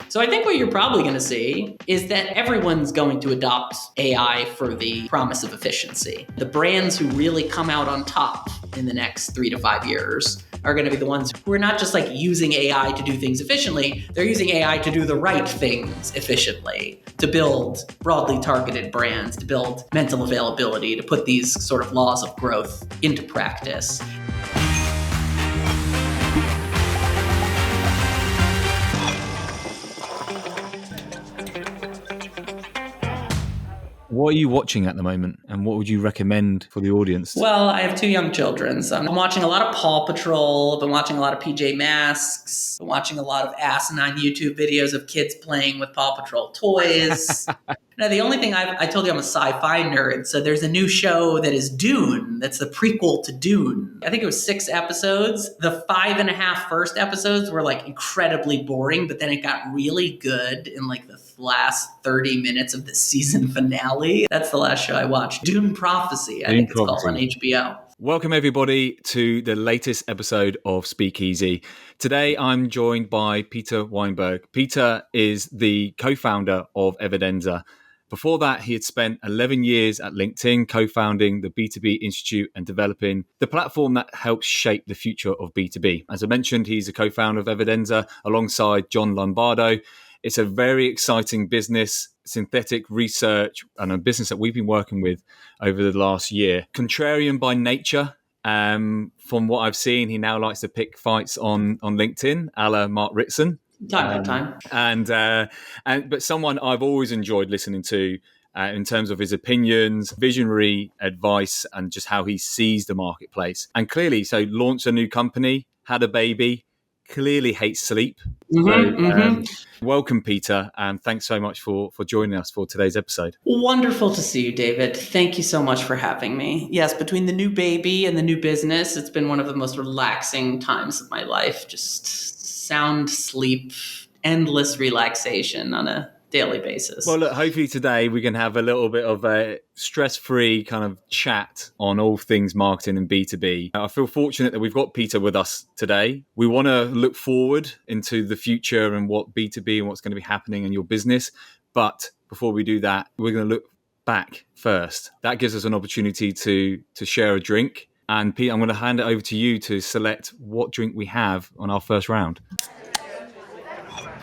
So I think what you're probably going to see is that everyone's going to adopt AI for the promise of efficiency. The brands who really come out on top in the next 3 to 5 years are going to be the ones who are not just like using AI to do things efficiently, they're using AI to do the right things efficiently, to build broadly targeted brands, to build mental availability, to put these sort of laws of growth into practice. What are you watching at the moment, and what would you recommend for the audience? Well, I have 2 young children, so I'm watching a lot of Paw Patrol. I've been watching a lot of PJ Masks. I've been watching a lot of asinine YouTube videos of kids playing with Paw Patrol toys. Now, the only thing I told you I'm a sci-fi nerd, so there's a new show that is Dune. That's the prequel to Dune. I think it was 6 episodes. The 5.5 first episodes were like incredibly boring, but then it got really good in like the last 30 minutes of the season finale. That's the last show I watched. Dune Prophecy, I think it's called on HBO. Welcome everybody to the latest episode of SpeakEasy. Today I'm joined by Peter Weinberg. Peter is the co-founder of Evidenza. Before that, he had spent 11 years at LinkedIn, co-founding the B2B Institute and developing the platform that helps shape the future of B2B. As I mentioned, he's a co-founder of Evidenza alongside John Lombardo. It's a very exciting business, synthetic research, and a business that we've been working with over the last year. Contrarian by nature, from what I've seen, he now likes to pick fights on LinkedIn, a la Mark Ritson. Time to time. But someone I've always enjoyed listening to in terms of his opinions, visionary advice, and just how he sees the marketplace. And clearly, so launched a new company, had a baby, clearly hates sleep. Welcome, Peter, and thanks so much for joining us for today's episode. Wonderful to see you, David. Thank you so much for having me. Yes, between the new baby and the new business, it's been one of the most relaxing times of my life. Just sound sleep, endless relaxation on a daily basis. Well, look, hopefully today we can have a little bit of a stress-free kind of chat on all things marketing and B2B. I feel fortunate that we've got Peter with us today. We want to look forward into the future and what B2B and what's going to be happening in your business. But before we do that, we're going to look back first. That gives us an opportunity to share a drink. And Pete, I'm going to hand it over to you to select what drink we have on our first round.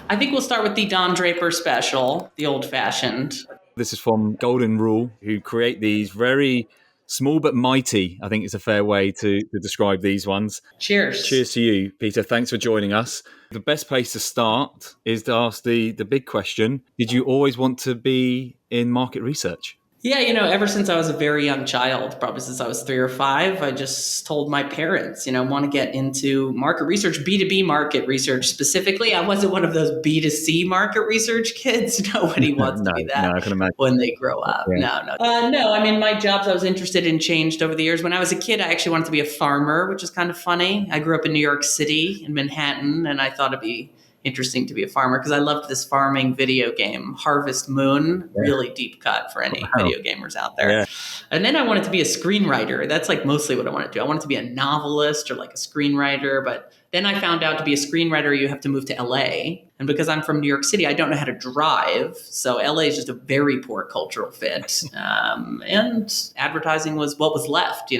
I think we'll start with the Don Draper Special, the old-fashioned. This is from Golden Rule, who create these very small but mighty, I think it's a fair way to describe these ones. Cheers. Cheers to you, Peter. Thanks for joining us. The best place to start is to ask the big question. Did you always want to be in market research? Yeah, ever since I was a very young child, probably since I was 3 or 5, I just told my parents, want to get into market research, B2B market research specifically. I wasn't one of those B2C market research kids. Nobody wants to be that I can imagine. When they grow up. Yeah. No, I mean, my jobs I was interested in changed over the years. When I was a kid, I actually wanted to be a farmer, which is kind of funny. I grew up in New York City, in Manhattan, and I thought it'd be interesting to be a farmer because I loved this farming video game, Harvest Moon, really deep cut for any video gamers out there. Yeah. And then I wanted to be a screenwriter. That's like mostly what I wanted to do. I wanted to be a novelist or like a screenwriter, but then I found out to be a screenwriter, you have to move to LA. And because I'm from New York City, I don't know how to drive. So LA is just a very poor cultural fit. And advertising was what was left,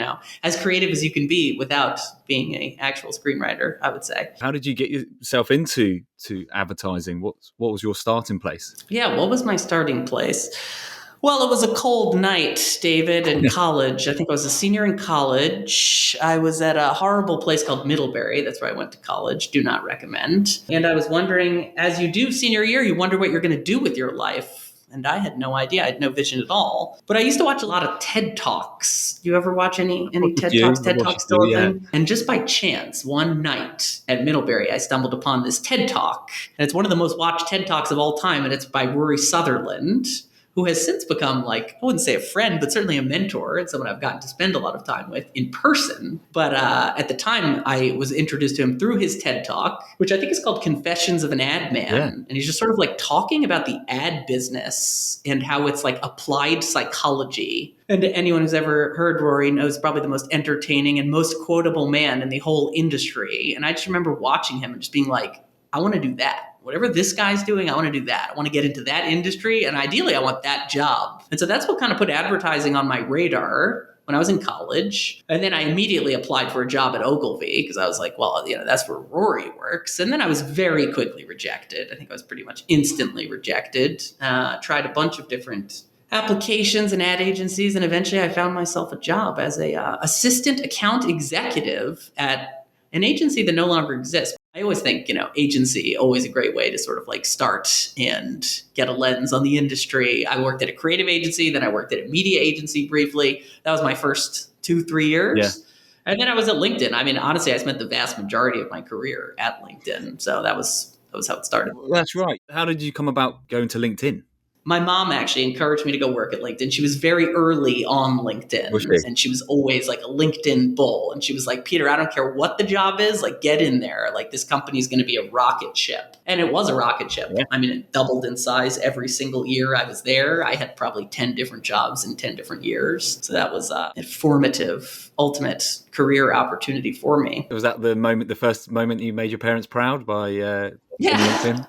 as creative as you can be without being an actual screenwriter, I would say. How did you get yourself into advertising? What was your starting place? Yeah, what was my starting place? Well, it was a cold night, David, in college. I think I was a senior in college. I was at a horrible place called Middlebury. That's where I went to college. Do not recommend. And I was wondering, as you do senior year, you wonder what you're going to do with your life. And I had no idea. I had no vision at all. But I used to watch a lot of TED Talks. Do you ever watch any TED Talks? TED Talks still a thing? And just by chance, one night at Middlebury, I stumbled upon this TED Talk. And it's one of the most watched TED Talks of all time. And it's by Rory Sutherland, who has since become I wouldn't say a friend, but certainly a mentor and someone I've gotten to spend a lot of time with in person. But at the time, I was introduced to him through his TED Talk, which I think is called Confessions of an Ad Man. Yeah. And he's just sort of talking about the ad business and how it's applied psychology. And anyone who's ever heard Rory knows probably the most entertaining and most quotable man in the whole industry. And I just remember watching him and just being I want to do that. whatever this guy's doing, I want to do that. I want to get into that industry. And ideally, I want that job. And so that's what kind of put advertising on my radar when I was in college. And then I immediately applied for a job at Ogilvy because I was like, well, that's where Rory works. And then I was very quickly rejected. I think I was pretty much instantly rejected. Tried a bunch of different applications and ad agencies, and eventually I found myself a job as a assistant account executive at an agency that no longer exists. I always think, agency, always a great way to sort of like start and get a lens on the industry. I worked at a creative agency, then I worked at a media agency briefly. That was my first 2-3 years. Yeah. And then I was at LinkedIn. I mean, honestly, I spent the vast majority of my career at LinkedIn. So that was how it started. That's right. How did you come about going to LinkedIn? My mom actually encouraged me to go work at LinkedIn. She was very early on LinkedIn, and she was always like a LinkedIn bull. And she was like, Peter, I don't care what the job is, like get in there. Like this company is going to be a rocket ship. And it was a rocket ship. Yeah. I mean, it doubled in size every single year I was there. I had probably 10 different jobs in 10 different years. So that was a formative, ultimate career opportunity for me. Was that the first moment you made your parents proud by LinkedIn?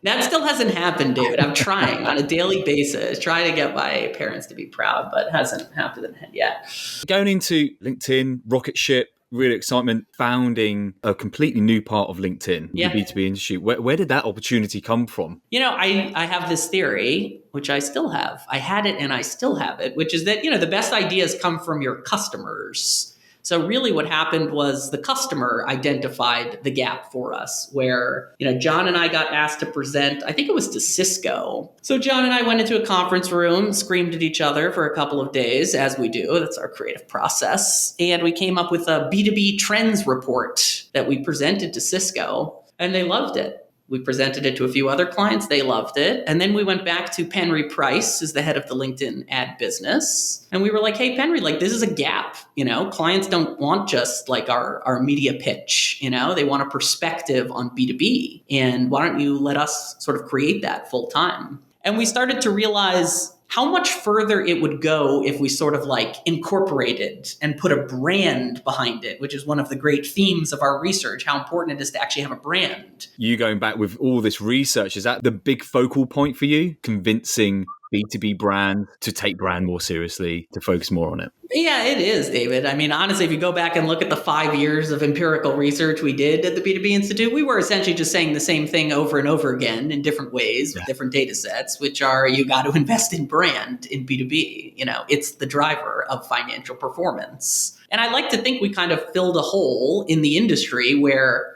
That still hasn't happened, David. I'm trying on a daily basis, trying to get my parents to be proud, but it hasn't happened yet. Going into LinkedIn, rocket ship, real excitement, founding a completely new part of LinkedIn, the B2B industry. Where did that opportunity come from? I have this theory, which I still have. I had it and I still have it, which is that, the best ideas come from your customers. So really what happened was the customer identified the gap for us where, John and I got asked to present, I think it was to Cisco. So John and I went into a conference room, screamed at each other for a couple of days, as we do. That's our creative process. And we came up with a B2B trends report that we presented to Cisco, and they loved it. We presented it to a few other clients. They loved it. And then we went back to Penry Price, who's the head of the LinkedIn ad business. And we were like, hey, Penry, like this is a gap. Clients don't want just like our media pitch. They want a perspective on B2B. And why don't you let us sort of create that full time? And we started to realize how much further it would go if we sort of like incorporated and put a brand behind it, which is one of the great themes of our research, how important it is to actually have a brand. You going back with all this research, is that the big focal point for you? Convincing B2B brands to take brand more seriously, to focus more on it? Yeah, it is, David. I mean, honestly, if you go back and look at the 5 years of empirical research we did at the B2B Institute, we were essentially just saying the same thing over and over again in different ways with different data sets, which are you got to invest in brand in B2B. It's the driver of financial performance. And I like to think we kind of filled a hole in the industry where,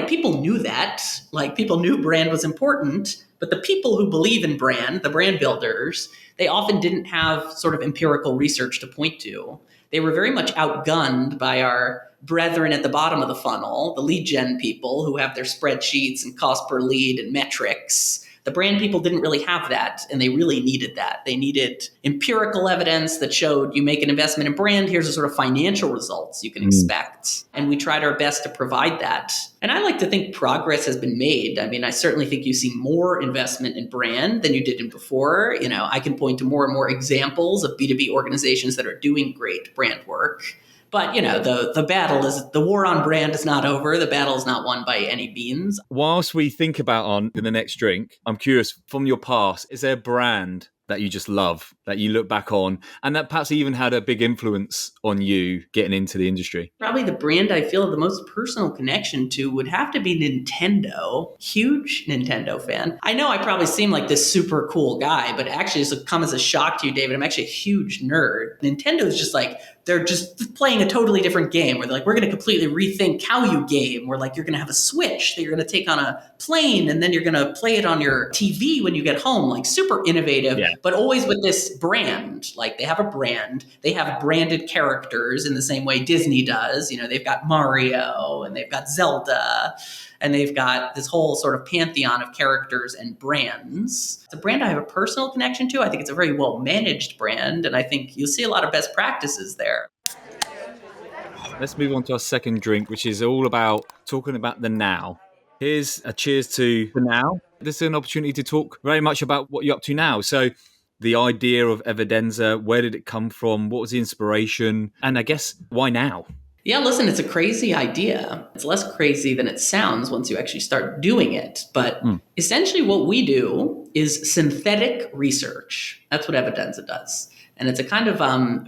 people knew that, like people knew brand was important, but the people who believe in brand, the brand builders, they often didn't have sort of empirical research to point to. They were very much outgunned by our brethren at the bottom of the funnel, the lead gen people who have their spreadsheets and cost per lead and metrics. The brand people didn't really have that, and they really needed that. They needed empirical evidence that showed you make an investment in brand, here's the sort of financial results you can expect. And we tried our best to provide that. And I like to think progress has been made. I mean, I certainly think you see more investment in brand than you did in before. I can point to more and more examples of B2B organizations that are doing great brand work. But, the war on brand is not over. The battle is not won by any means. Whilst we think about on the next drink, I'm curious, from your past, is there a brand that you just love, that you look back on, and that perhaps even had a big influence on you getting into the industry? Probably the brand I feel the most personal connection to would have to be Nintendo. Huge Nintendo fan. I know I probably seem like this super cool guy, but actually this will come as a shock to you, David. I'm actually a huge nerd. Nintendo is just like, they're just playing a totally different game where they're like, we're going to completely rethink how you game. Where like, you're going to have a Switch that you're going to take on a plane and then you're going to play it on your TV when you get home. Like super innovative, but always with this brand. Like they have a brand. They have branded characters in the same way Disney does. They've got Mario and they've got Zelda. And they've got this whole sort of pantheon of characters and brands. It's a brand I have a personal connection to. I think it's a very well-managed brand, and I think you'll see a lot of best practices there. Let's move on to our second drink, which is all about talking about the now. Here's a cheers to the now. This is an opportunity to talk very much about what you're up to now. So the idea of Evidenza, where did it come from? What was the inspiration? And I guess, why now? Yeah, listen, it's a crazy idea. It's less crazy than it sounds once you actually start doing it. But Mm. essentially, what we do is synthetic research. That's what Evidenza does. And it's a kind of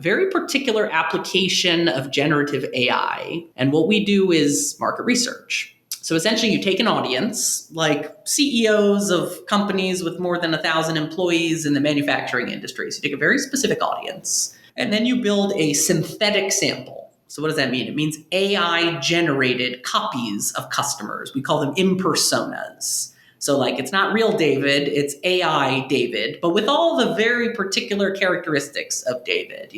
very particular application of generative AI. And what we do is market research. So essentially, you take an audience, like CEOs of companies with more than 1,000 employees in the manufacturing industry. So you take a very specific audience, and then you build a synthetic sample. So what does that mean? It means AI generated copies of customers. We call them impersonas. So like it's not real David, it's AI David, but with all the very particular characteristics of David,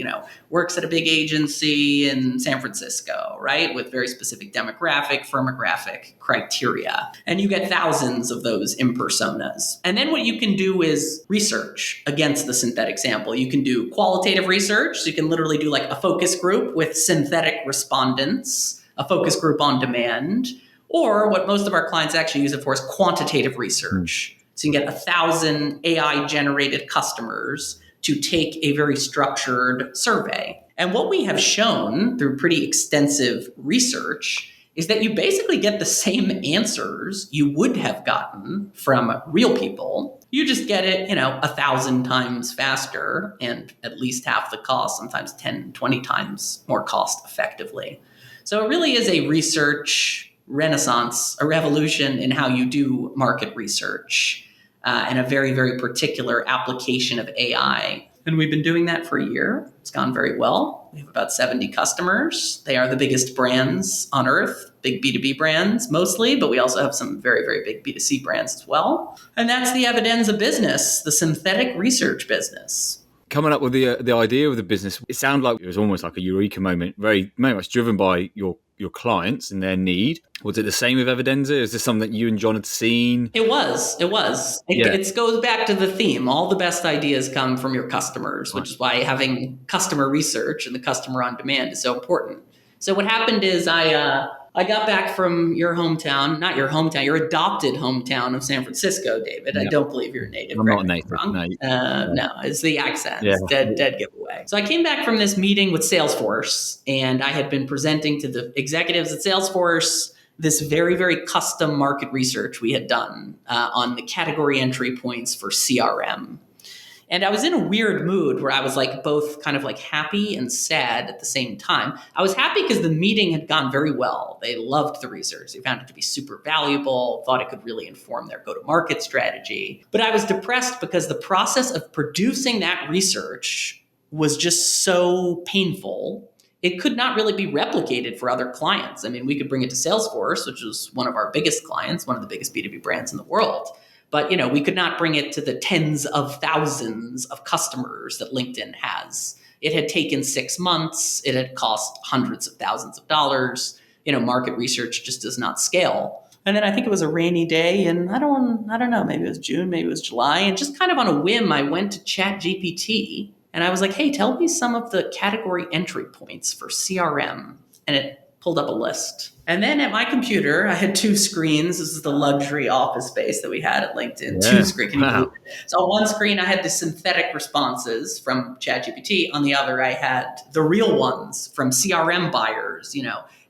works at a big agency in San Francisco, right? With very specific demographic, firmographic criteria. And you get thousands of those impersonas. And then what you can do is research against the synthetic sample. You can do qualitative research. So you can literally do like a focus group with synthetic respondents, a focus group on demand. Or what most of our clients actually use it for is quantitative research. So you can get 1,000 AI-generated customers to take a very structured survey. And what we have shown through pretty extensive research is that you basically get the same answers you would have gotten from real people. You just get it, 1,000 times faster and at least half the cost, sometimes 10, 20 times more cost effectively. So it really is a research renaissance, a revolution in how you do market research, and a very, very particular application of AI. And we've been doing that for a year. It's gone very well. We have about 70 customers. They are the biggest brands on earth, big B2B brands mostly, but we also have some very, very big B2C brands as well. And that's the Evidenza business, the synthetic research business. Coming up with the idea of the business, it sounded like it was almost like a eureka moment, very much driven by your clients and their need. Was it the same with Evidenza? Is this something that you and John had seen? It was. It goes back to the theme. All the best ideas come from your customers, which is why having customer research and the customer on demand is so important. So what happened is I got back from your hometown, not your hometown, your adopted hometown of San Francisco, David. Yeah. I don't believe you're a native. I'm not a native. No, it's the accent. Yeah. It's dead giveaway. So I came back from this meeting with Salesforce, and I had been presenting to the executives at Salesforce this very, very custom market research we had done on the category entry points for CRM. And I was in a weird mood where I was like both kind of like happy and sad at the same time. I was happy because the meeting had gone very well. They loved the research. They found it to be super valuable, thought it could really inform their go-to-market strategy. But I was depressed because the process of producing that research was just so painful. It could not really be replicated for other clients. I mean, we could bring it to Salesforce, which was one of our biggest clients, one of the biggest B2B brands in the world. But, we could not bring it to the tens of thousands of customers that LinkedIn has. It had taken 6 months. It had cost hundreds of thousands of dollars. Market research just does not scale. And then I think it was a rainy day, and I don't know, maybe it was June, maybe it was July. And just kind of on a whim, I went to ChatGPT, and I was like, hey, tell me some of the category entry points for CRM. And it pulled up a list. And then at my computer, I had 2 screens. This is the luxury office space that we had at LinkedIn. Yeah. 2 screens. Wow. So on one screen, I had the synthetic responses from ChatGPT. On the other, I had the real ones from CRM buyers,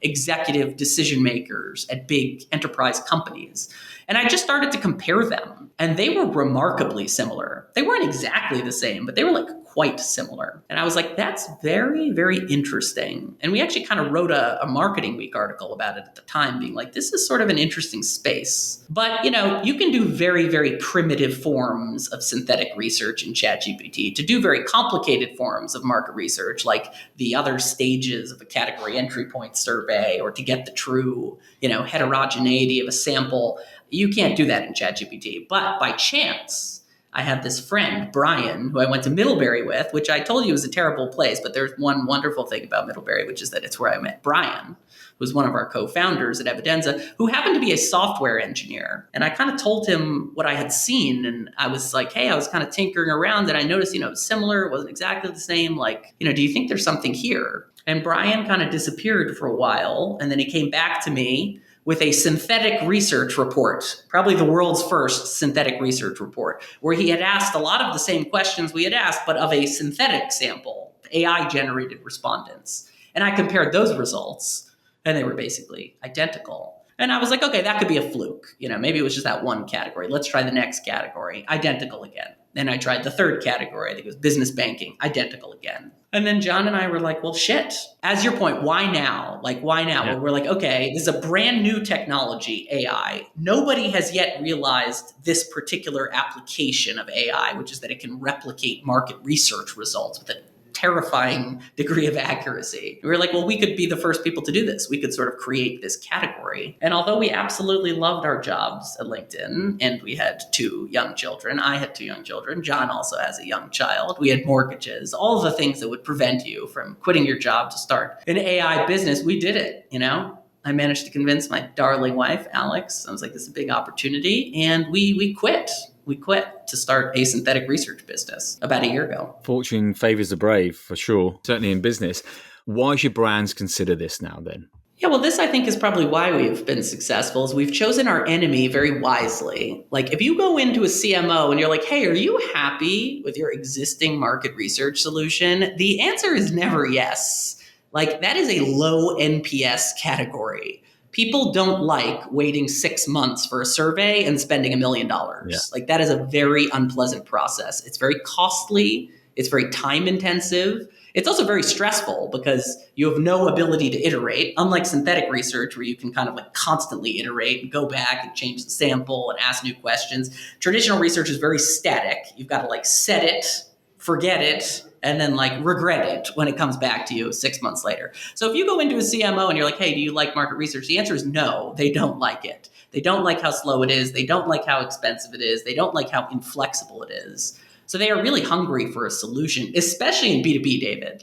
executive decision makers at big enterprise companies. And I just started to compare them. And they were remarkably similar. They weren't exactly the same, but they were like quite similar. And I was like, that's very, very interesting. And we actually kind of wrote a Marketing Week article about it at the time, being like, this is sort of an interesting space. But, you can do very, very primitive forms of synthetic research in ChatGPT to do very complicated forms of market research, like the other stages of a category entry point survey, or to get the true, heterogeneity of a sample. You can't do that in ChatGPT. But by chance, I had this friend, Brian, who I went to Middlebury with, which I told you was a terrible place, but there's one wonderful thing about Middlebury, which is that it's where I met Brian, who's one of our co-founders at Evidenza, who happened to be a software engineer. And I kind of told him what I had seen, and I was like, hey, I was kind of tinkering around, and I noticed, it was similar, it wasn't exactly the same. Like, do you think there's something here? And Brian kind of disappeared for a while, and then he came back to me with a synthetic research report, probably the world's first synthetic research report, where he had asked a lot of the same questions we had asked, but of a synthetic sample, AI-generated respondents. And I compared those results and they were basically identical. And I was like, okay, that could be a fluke. Maybe it was just that one category. Let's try the next category. Identical again. Then I tried the third category. I think it was business banking. Identical again. And then John and I were like, well, shit. As your point, why now? Why now? Yeah. Well, we're like, okay, this is a brand new technology, AI. Nobody has yet realized this particular application of AI, which is that it can replicate market research results with a terrifying degree of accuracy. We were like, well, we could be the first people to do this. We could sort of create this category. And although we absolutely loved our jobs at LinkedIn, and we had 2 young children, I had 2 young children, John also has a young child, we had mortgages, all of the things that would prevent you from quitting your job to start an AI business, we did it, I managed to convince my darling wife, Alex. I was like, this is a big opportunity. And we quit. We quit to start a synthetic research business about a year ago. Fortune favors the brave, for sure, certainly in business. Why should brands consider this now then? Yeah, well, this I think is probably why we've been successful is we've chosen our enemy very wisely. Like if you go into a CMO and you're like, hey, are you happy with your existing market research solution? The answer is never yes. Like that is a low NPS category. People don't like waiting 6 months for a survey and spending $1 million. Yeah. Like that is a very unpleasant process. It's very costly. It's very time intensive. It's also very stressful because you have no ability to iterate, unlike synthetic research where you can kind of like constantly iterate and go back and change the sample and ask new questions. Traditional research is very static. You've got to like set it, forget it, and then like regret it when it comes back to you 6 months later. So if you go into a CMO and you're like, hey, do you like market research? The answer is no, they don't like it. They don't like how slow it is. They don't like how expensive it is. They don't like how inflexible it is. So they are really hungry for a solution, especially in B2B, David.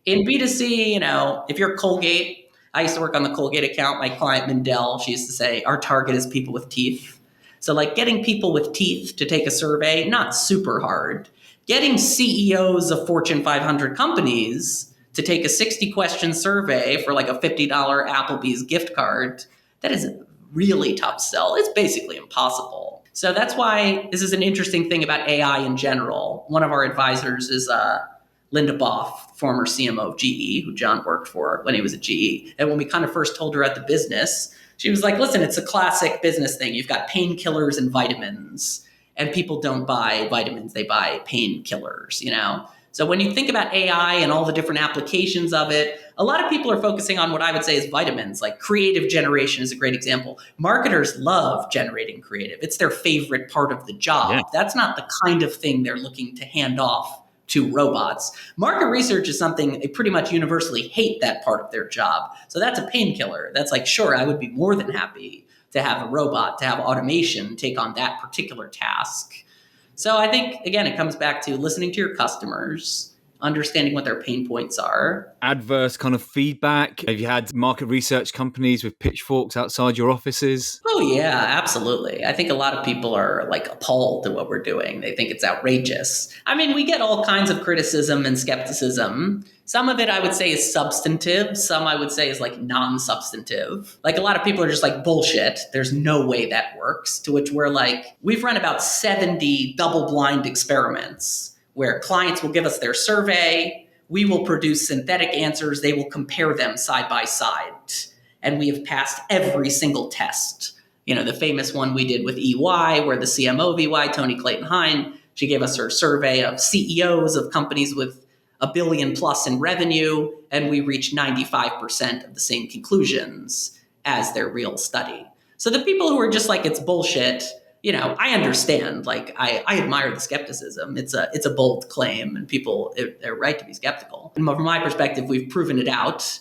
In B2C, if you're Colgate, I used to work on the Colgate account. My client, Mindell, she used to say, our target is people with teeth. So like getting people with teeth to take a survey, not super hard. Getting CEOs of Fortune 500 companies to take a 60-question survey for like a $50 Applebee's gift card, that is a really tough sell. It's basically impossible. So that's why this is an interesting thing about AI in general. One of our advisors is Linda Boff, former CMO of GE, who John worked for when he was at GE. And when we kind of first told her at the business, she was like, listen, it's a classic business thing. You've got painkillers and vitamins, and people don't buy vitamins, they buy painkillers, So when you think about AI and all the different applications of it, a lot of people are focusing on what I would say is vitamins, like creative generation is a great example. Marketers love generating creative. It's their favorite part of the job. Yeah. That's not the kind of thing they're looking to hand off to robots. Market research is something they pretty much universally hate that part of their job. So that's a painkiller. That's like, sure, I would be more than happy to have a robot, to have automation take on that particular task. So I think, again, it comes back to listening to your customers, understanding what their pain points are. Adverse kind of feedback. Have you had market research companies with pitchforks outside your offices? Oh, yeah, absolutely. I think a lot of people are like appalled at what we're doing. They think it's outrageous. I mean, we get all kinds of criticism and skepticism. Some of it I would say is substantive. Some I would say is like non-substantive. Like a lot of people are just like, bullshit. There's no way that works. To which we're like, we've run about 70 double-blind experiments where clients will give us their survey. We will produce synthetic answers. They will compare them side by side. And we have passed every single test. The famous one we did with EY, where the CMO of EY, Tony Clayton-Hine, she gave us her survey of CEOs of companies with $1 billion plus in revenue, and we reached 95% of the same conclusions as their real study. So the people who are just like, it's bullshit, I understand. Like, I admire the skepticism. It's a bold claim, and people, they're right to be skeptical. And from my perspective, we've proven it out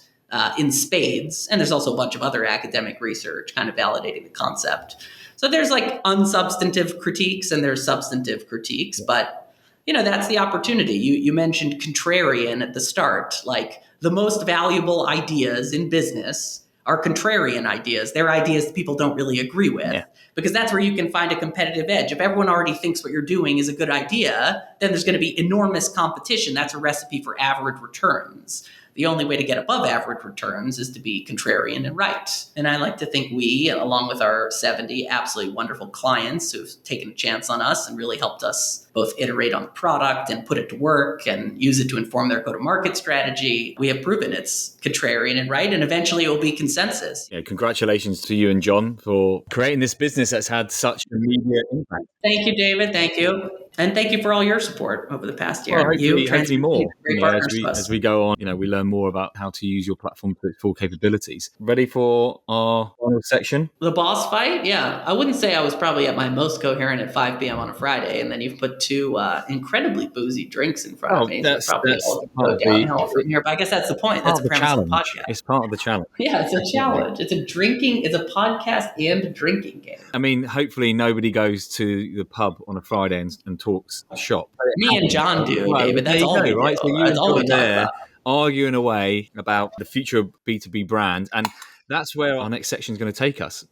in spades. And there's also a bunch of other academic research kind of validating the concept. So there's like unsubstantive critiques and there's substantive critiques, but that's the opportunity. You mentioned contrarian at the start. Like the most valuable ideas in business are contrarian ideas. They're ideas that people don't really agree with, because that's where you can find a competitive edge. If everyone already thinks what you're doing is a good idea, then there's going to be enormous competition. That's a recipe for average returns. the only way to get above average returns is to be contrarian and right. And I like to think we, along with our 70 absolutely wonderful clients who've taken a chance on us and really helped us both iterate on the product and put it to work and use it to inform their go-to-market strategy, we have proven it's contrarian and right, and eventually it will be consensus. Yeah, congratulations to you and John for creating this business that's had such immediate impact. Thank you, David. Thank you. And thank you for all your support over the past year. Well, hopefully more. Great partners to us. As we go on, we learn more about how to use your platform to its full capabilities. Ready for our final section? The boss fight? Yeah. I wouldn't say I was probably at my most coherent at 5 p.m. on a Friday, and then you've put two incredibly boozy drinks in front of me. That's probably all go downhill from here. But I guess that's the point. That's the premise of the podcast. It's part of the challenge. Yeah, it's a challenge. It's a podcast and a drinking game. I mean, hopefully nobody goes to the pub on a Friday and talks shop. Me and John do, David. That's all we do. Right? So That's all we talk about. Arguing away about the future of B2B brand, and that's where our next section is going to take us.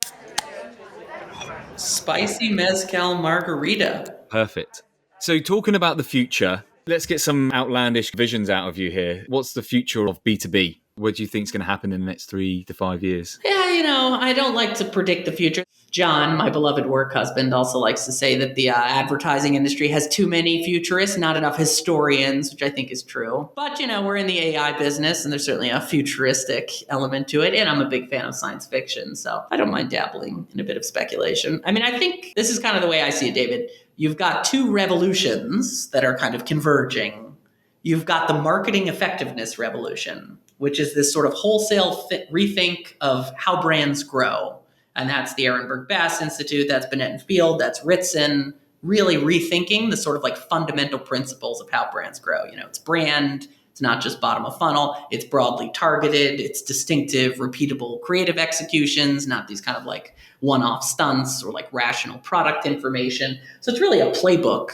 Spicy mezcal margarita. Perfect. So talking about the future, let's get some outlandish visions out of you here. What's the future of B2B? What do you think is going to happen in the next 3 to 5 years? Yeah, I don't like to predict the future. John, my beloved work husband, also likes to say that the advertising industry has too many futurists, not enough historians, which I think is true. But, we're in the AI business, and there's certainly a futuristic element to it. And I'm a big fan of science fiction, so I don't mind dabbling in a bit of speculation. I mean, I think this is kind of the way I see it, David. You've got two revolutions that are kind of converging. You've got the marketing effectiveness revolution, which is this sort of wholesale rethink of how brands grow. And that's the Ehrenberg Bass Institute, that's Binet and Field, that's Ritson, really rethinking the sort of like fundamental principles of how brands grow. It's brand, it's not just bottom of funnel, it's broadly targeted, it's distinctive, repeatable creative executions, not these kind of like one-off stunts or like rational product information. So it's really a playbook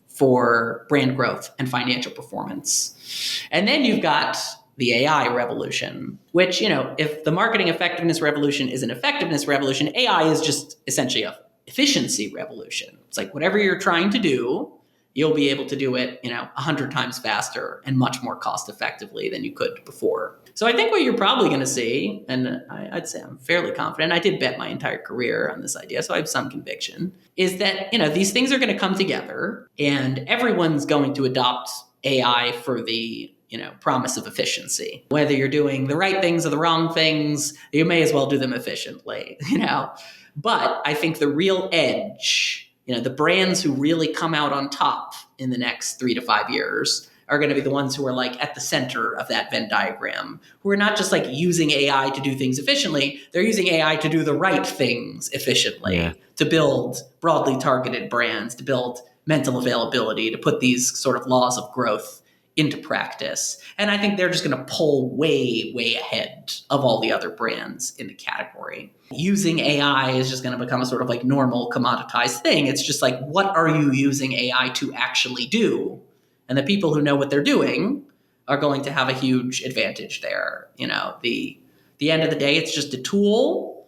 for brand growth and financial performance. And then you've got the AI revolution, which, if the marketing effectiveness revolution is an effectiveness revolution, AI is just essentially a efficiency revolution. It's like whatever you're trying to do, you'll be able to do it, 100 times faster and much more cost effectively than you could before. So I think what you're probably going to see, and I'd say I'm fairly confident, I did bet my entire career on this idea, so I have some conviction, is that, these things are going to come together and everyone's going to adopt AI for the promise of efficiency. Whether you're doing the right things or the wrong things, you may as well do them efficiently, But I think the real edge, the brands who really come out on top in the next 3 to 5 years are going to be the ones who are like at the center of that Venn diagram, who are not just like using AI to do things efficiently, they're using AI to do the right things efficiently, to build broadly targeted brands, to build mental availability, to put these sort of laws of growth into practice. And I think they're just going to pull way, way ahead of all the other brands in the category. Using AI is just going to become a sort of like normal commoditized thing. It's just like, what are you using AI to actually do? And the people who know what they're doing are going to have a huge advantage there. The end of the day, it's just a tool.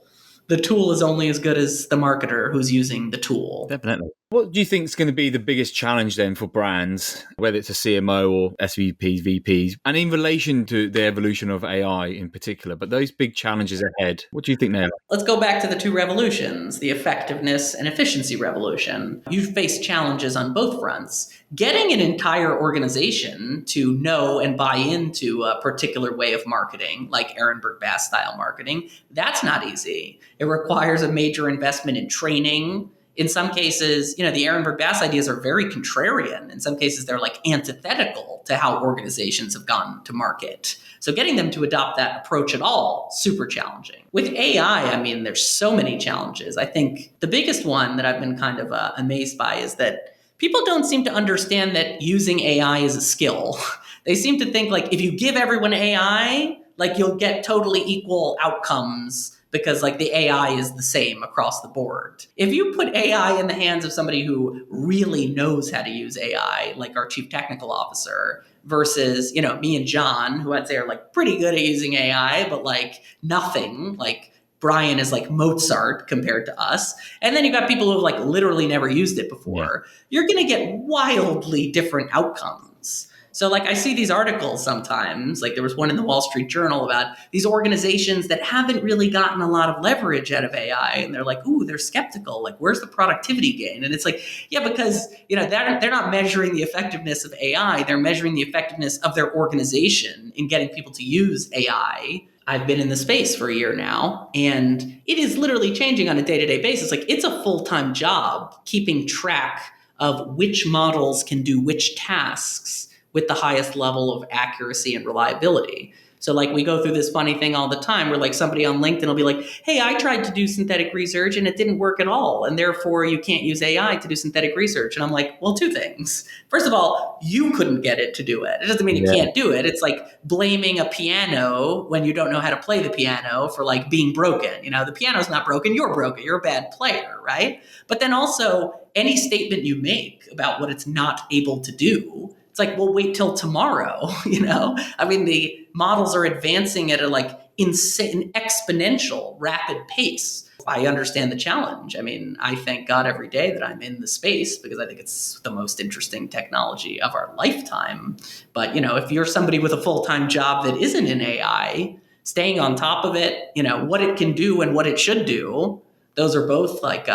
The tool is only as good as the marketer who's using the tool. Definitely. What do you think is going to be the biggest challenge then for brands, whether it's a CMO or SVPs, VPs, and in relation to the evolution of AI in particular, but those big challenges ahead, what do you think they are? Let's go back to the two revolutions, the effectiveness and efficiency revolution. You've faced challenges on both fronts. Getting an entire organization to know and buy into a particular way of marketing, like Ehrenberg Bass style marketing, that's not easy. It requires a major investment in training. In some cases, the Ehrenberg Bass ideas are very contrarian. In some cases, they're like antithetical to how organizations have gone to market. So getting them to adopt that approach at all, super challenging. With AI, there's so many challenges. I think the biggest one that I've been kind of amazed by is that people don't seem to understand that using AI is a skill. They seem to think like if you give everyone AI, like you'll get totally equal outcomes because like the AI is the same across the board. If you put AI in the hands of somebody who really knows how to use AI, like our chief technical officer, versus, me and John, who I'd say are like pretty good at using AI, but like nothing, like Brian is like Mozart compared to us. And then you've got people who have like literally never used it before. You're going to get wildly different outcomes. So like I see these articles sometimes, like there was one in the Wall Street Journal about these organizations that haven't really gotten a lot of leverage out of AI, and they're like, ooh, they're skeptical. Like, where's the productivity gain? And it's like, yeah, because they're not measuring the effectiveness of AI, they're measuring the effectiveness of their organization in getting people to use AI. I've been in the space for a year now, and it is literally changing on a day-to-day basis. Like it's a full-time job keeping track of which models can do which tasks with the highest level of accuracy and reliability. So like we go through this funny thing all the time where like somebody on LinkedIn will be like, hey, I tried to do synthetic research and it didn't work at all. And therefore you can't use AI to do synthetic research. And I'm like, well, two things. First of all, you couldn't get it to do it. It doesn't mean it can't do it. It's like blaming a piano when you don't know how to play the piano for like being broken. The piano's not broken. You're broken. You're a bad player, right? But then also any statement you make about what it's not able to do, it's like, well, wait till tomorrow, I mean, the models are advancing at a like insane, exponential, rapid pace. I understand the challenge. I mean, I thank God every day that I'm in the space because I think it's the most interesting technology of our lifetime. But, if you're somebody with a full-time job that isn't in AI, staying on top of it, what it can do and what it should do, those are both like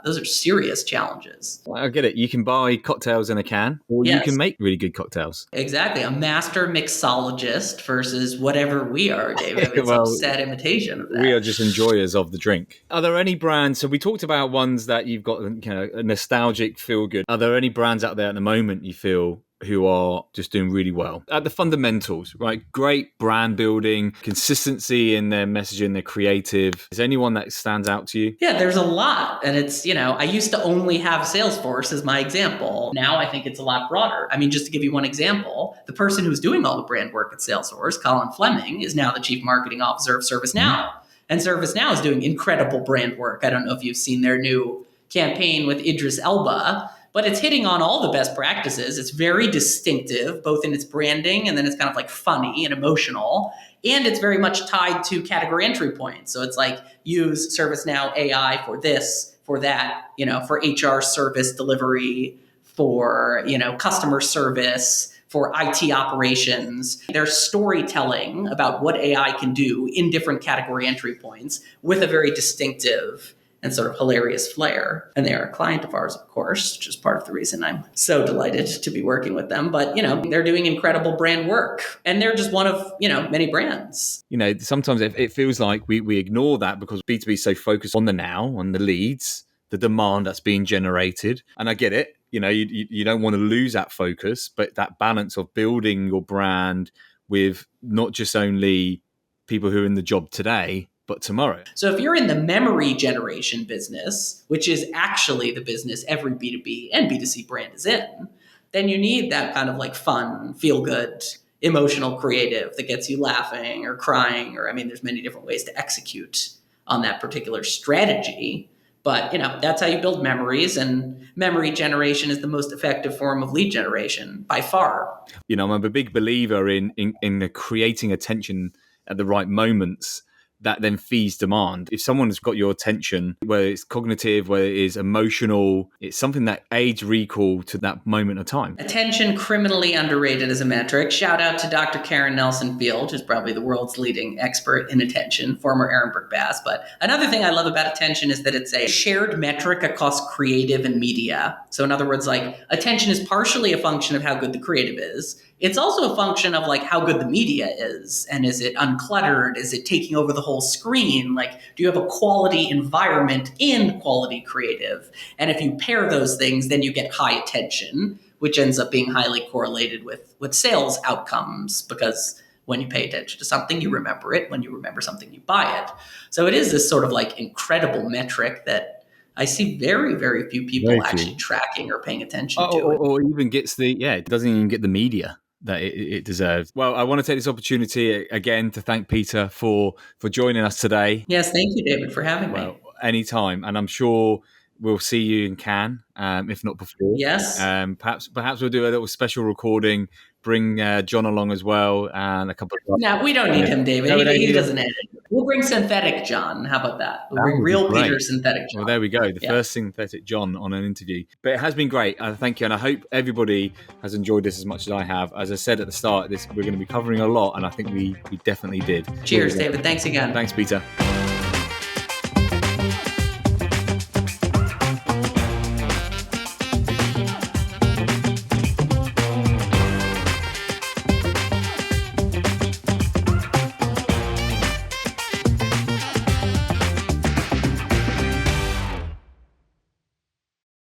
those are serious challenges. Well, I get it. You can buy cocktails in a can, or you can Yes, make really good cocktails. exactly. A master mixologist versus whatever we are, David. It's a Well, sad imitation of we are that. just enjoyers of the drink. Are there any brands? So we talked about ones that you've got, a nostalgic feel good. Are there any brands out there at the moment you feel who are just doing really well at the fundamentals, right? Great brand building, consistency in their messaging, their creative. Is there anyone that stands out to you? Yeah, there's a lot. And it's, I used to only have Salesforce as my example. Now I think it's a lot broader. I mean, just to give you one example, the person who's doing all the brand work at Salesforce, Colin Fleming, is now the chief marketing officer of ServiceNow. And ServiceNow is doing incredible brand work. I don't know if you've seen their new campaign with Idris Elba, but it's hitting on all the best practices. It's very distinctive, both in its branding and then it's kind of like funny and emotional. And it's very much tied to category entry points. So it's like use ServiceNow AI for this, for that, for HR service delivery, for, customer service, for IT operations. There's storytelling about what AI can do in different category entry points with a very distinctive and sort of hilarious flair. And they are a client of ours, of course, which is part of the reason I'm so delighted to be working with them. But, they're doing incredible brand work. And they're just one of, many brands. Sometimes it feels like we ignore that because B2B is so focused on the now, on the leads, the demand that's being generated. And I get it. You don't want to lose that focus, but that balance of building your brand with not just only people who are in the job today, but tomorrow. So if you're in the memory generation business, which is actually the business every B2B and B2C brand is in, then you need that kind of like fun, feel good, emotional creative that gets you laughing or crying, or there's many different ways to execute on that particular strategy. But, that's how you build memories, and memory generation is the most effective form of lead generation by far. I'm a big believer in creating attention at the right moments that then feeds demand. If someone has got your attention, whether it's cognitive, whether it is emotional, it's something that aids recall to that moment of time. Attention, criminally underrated as a metric. Shout out to Dr. Karen Nelson Field, who's probably the world's leading expert in attention, former Ehrenberg Bass. But another thing I love about attention is that it's a shared metric across creative and media. So in other words, like attention is partially a function of how good the creative is. It's also a function of like how good the media is. And is it uncluttered? Is it taking over the whole screen? Like, do you have a quality environment in quality creative? And if you pair those things, then you get high attention, which ends up being highly correlated with sales outcomes, because when you pay attention to something, you remember it. When you remember something, you buy it. So it is this sort of like incredible metric that I see very, very few people actually tracking or paying attention to. Or even gets it doesn't even get the media that it deserves. Well, I want to take this opportunity again to thank Peter for joining us today. Yes, thank you, David, for having me. Anytime. And I'm sure we'll see you in Cannes, if not before. Yes. Perhaps we'll do a little special recording bring John along as well, and a couple of... No, we don't need him, David. No, we don't He need him. doesn't edit. We'll bring synthetic John. How about that? We'll That bring would be real great. Peter synthetic John. Well, there we go. The first synthetic John on an interview. But it has been great. Thank you. And I hope everybody has enjoyed this as much as I have. As I said at the start, we're going to be covering a lot, and I think we definitely did. Cheers, David. Thanks again. Thanks, Peter.